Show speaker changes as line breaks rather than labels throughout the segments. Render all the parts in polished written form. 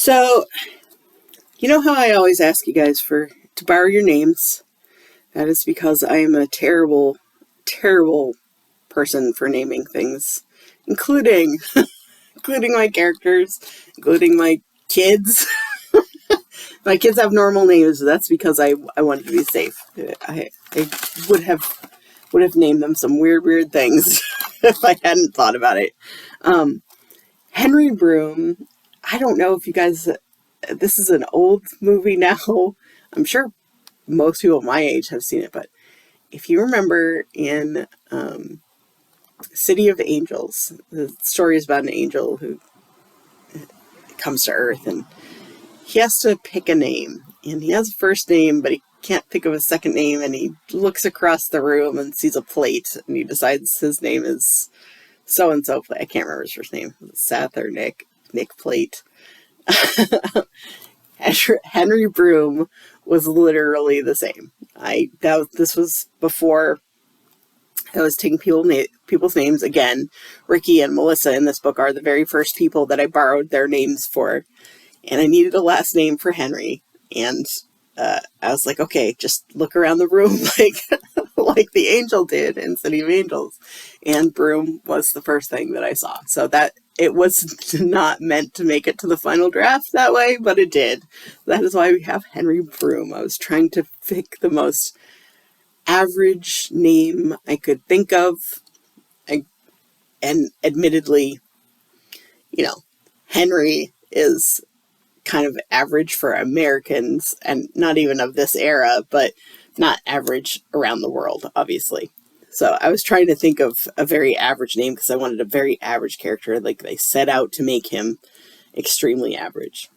So, you know how I always ask you guys to borrow your names? That is because I am a terrible, terrible person for naming things, including including my characters, including my kids. My kids have normal names. That's because I wanted to be safe. I would have named them some weird things if I hadn't thought about it. Henry Broom. I don't know if you guys. This is an old movie now. I'm sure most people my age have seen it, but if you remember in City of Angels, the story is about an angel who comes to Earth and he has to pick a name. And he has a first name, but he can't think of a second name. And he looks across the room and sees a plate and he decides his name is so and so. I can't remember his first name. Seth or Nick. Nick Plate. Henry Broom was literally the same. This was before I was taking people's names. Again, Ricky and Melissa in this book are the very first people that I borrowed their names for, and I needed a last name for Henry. And I was like, okay, just look around the room like the angel did in City of Angels, and Broom was the first thing that I saw. So that it was not meant to make it to the final draft that way, but it did. That is why we have Henry Broom. I was trying to pick the most average name I could think of. And admittedly, Henry is kind of average for Americans, and not even of this era, but not average around the world, obviously. So I was trying to think of a very average name because I wanted a very average character. Like, they set out to make him extremely average.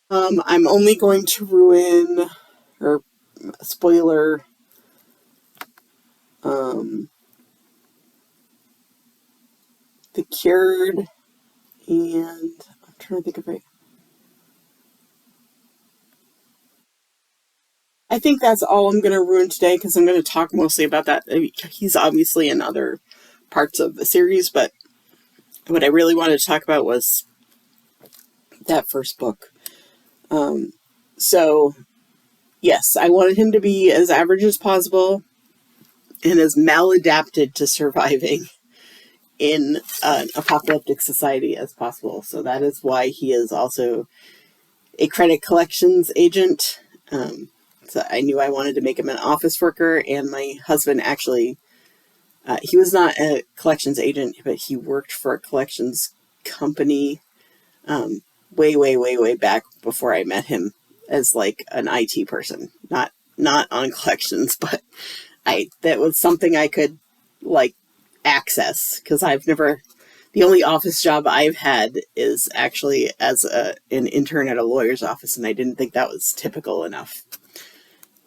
I'm only going to ruin, or spoiler, The Cured, and I'm trying to think of it. I think that's all I'm going to ruin today because I'm going to talk mostly about that. I mean, he's obviously in other parts of the series, but what I really wanted to talk about was that first book. So, yes, I wanted him to be as average as possible and as maladapted to surviving in an apocalyptic society as possible. So that is why he is also a credit collections agent. So I knew I wanted to make him an office worker, and my husband actually, he was not a collections agent, but he worked for a collections company way back before I met him as like an IT person, not on collections, but that was something I could like access because the only office job I've had is actually as an intern at a lawyer's office, and I didn't think that was typical enough.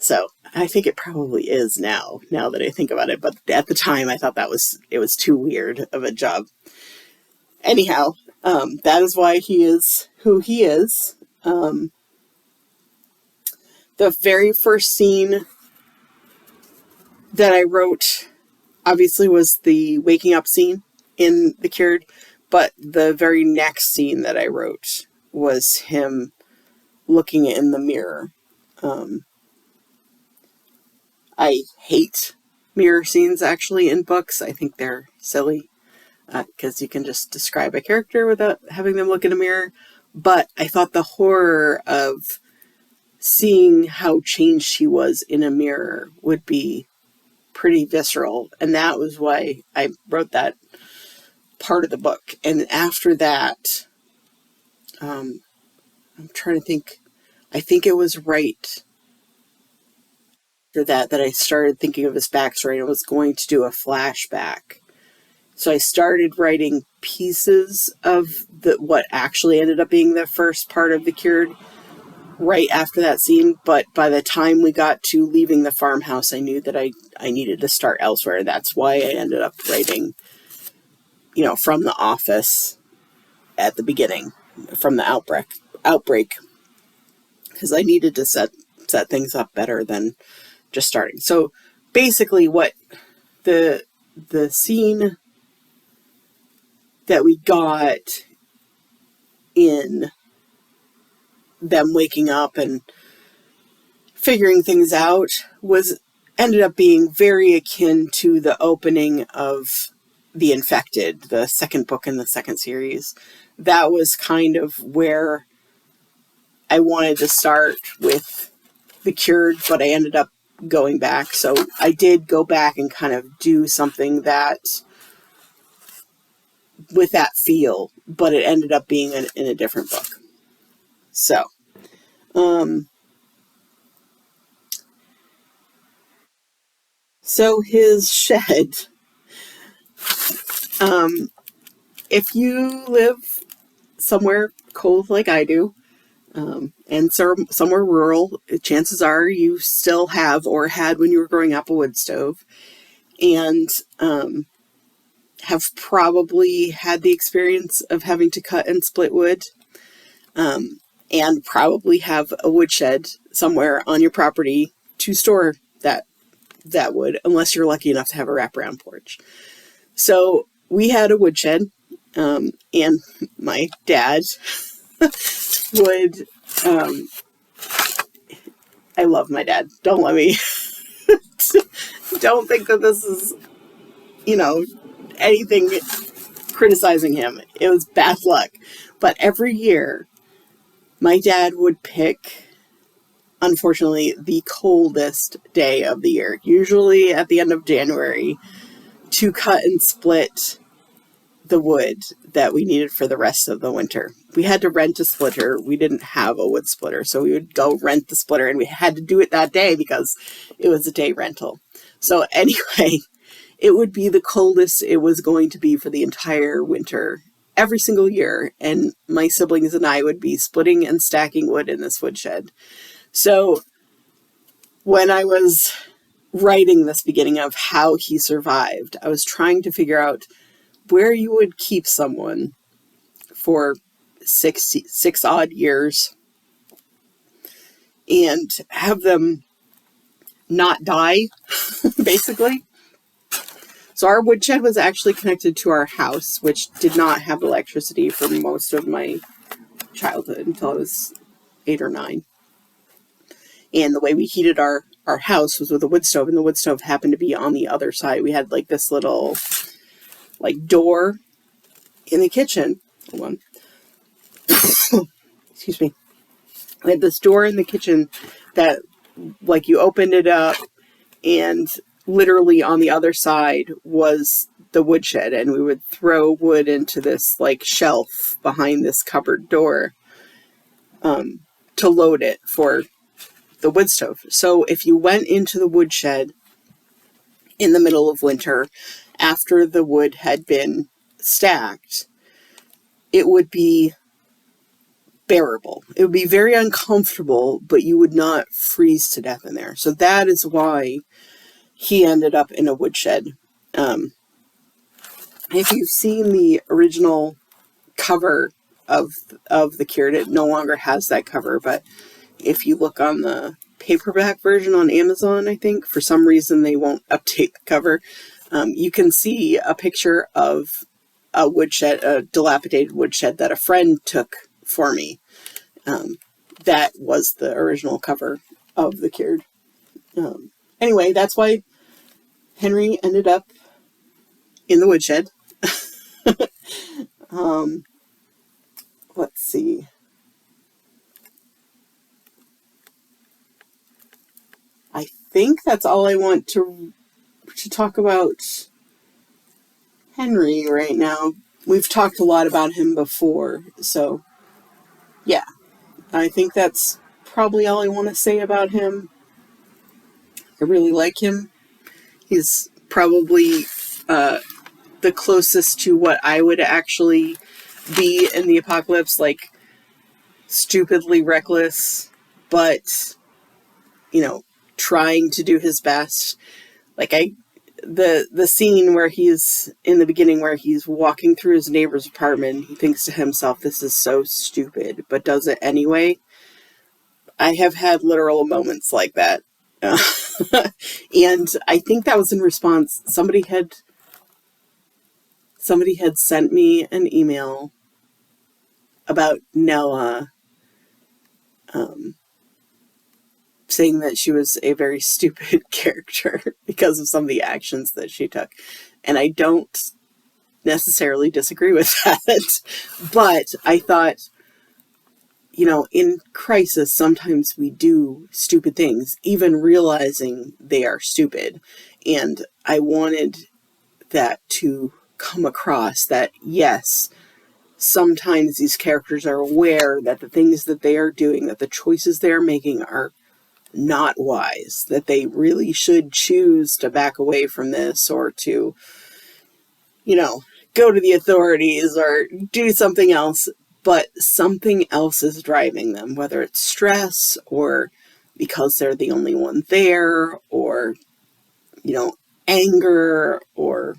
So I think it probably is now that I think about it. But at the time, I thought it was too weird of a job. Anyhow, that is why he is who he is. The very first scene that I wrote, obviously, was the waking up scene in The Cured. But the very next scene that I wrote was him looking in the mirror. I hate mirror scenes, actually, in books. I think they're silly because you can just describe a character without having them look in a mirror. But I thought the horror of seeing how changed he was in a mirror would be pretty visceral. And that was why I wrote that part of the book. And after that, I'm trying to think, I think it was right after that I started thinking of his backstory and I was going to do a flashback. So I started writing pieces of what actually ended up being the first part of The Cured right after that scene. But by the time we got to leaving the farmhouse, I knew that I needed to start elsewhere. That's why I ended up writing, from the office at the beginning, from the outbreak, because I needed to set things up better than just starting. So basically what the scene that we got in them waking up and figuring things out ended up being very akin to the opening of The Infected, the second book in the second series. That was kind of where I wanted to start with The Cured, but I ended up going back. So I did go back and kind of do something that with that feel, but it ended up being in a different book. So, so his shed, if you live somewhere cold like I do, and somewhere rural, chances are you still have or had when you were growing up a wood stove, and have probably had the experience of having to cut and split wood, and probably have a woodshed somewhere on your property to store that wood, unless you're lucky enough to have a wraparound porch. So we had a woodshed, and my dad would, I love my dad. Don't let me, don't think that this is, anything criticizing him. It was bad luck. But every year, my dad would pick, unfortunately, the coldest day of the year, usually at the end of January, to cut and split the wood that we needed for the rest of the winter. We had to rent a splitter. We didn't have a wood splitter, so we would go rent the splitter, and we had to do it that day because it was a day rental. So anyway, it would be the coldest it was going to be for the entire winter every single year, and my siblings and I would be splitting and stacking wood in this woodshed. So when I was writing this beginning of how he survived, I was trying to figure out where you would keep someone for six odd years and have them not die, basically. So our woodshed was actually connected to our house, which did not have electricity for most of my childhood until I was 8 or 9. And the way we heated our house was with a wood stove, and the wood stove happened to be on the other side. We had like this little door in the kitchen. Hold on. Excuse me. We had this door in the kitchen that you opened it up, and literally on the other side was the woodshed, and we would throw wood into this shelf behind this cupboard door to load it for the wood stove. So if you went into the woodshed in the middle of winter after the wood had been stacked, it would be bearable. It would be very uncomfortable, but you would not freeze to death in there. So that is why he ended up in a woodshed. If you've seen the original cover of The Cured, it no longer has that cover, but if you look on the paperback version on Amazon, I think, for some reason they won't update the cover, you can see a picture of a woodshed, a dilapidated woodshed that a friend took for me. That was the original cover of The Cured. Anyway, that's why Henry ended up in the woodshed. Let's see. I think that's all I want to talk about Henry right now. We've talked a lot about him before, so yeah, I think that's probably all I want to say about him. I really like him. He's probably the closest to what I would actually be in the apocalypse, stupidly reckless, but trying to do his best. The scene where he's in the beginning, where he's walking through his neighbor's apartment, he thinks to himself, this is so stupid, but does it anyway. I have had literal moments like that. And I think that was in response. Somebody had sent me an email about Nella saying that she was a very stupid character because of some of the actions that she took. And I don't necessarily disagree with that. But I thought, in crisis, sometimes we do stupid things, even realizing they are stupid. And I wanted that to come across that, yes, sometimes these characters are aware that the things that they are doing, that the choices they are making are not wise, that they really should choose to back away from this or to, go to the authorities or do something else, but something else is driving them, whether it's stress or because they're the only one there or, anger or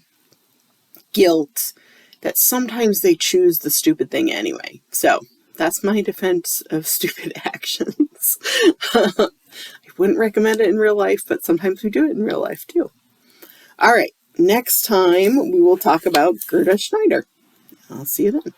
guilt, that sometimes they choose the stupid thing anyway. So that's my defense of stupid actions. I wouldn't recommend it in real life, but sometimes we do it in real life too. All right, next time we will talk about Gerda Schneider. I'll see you then.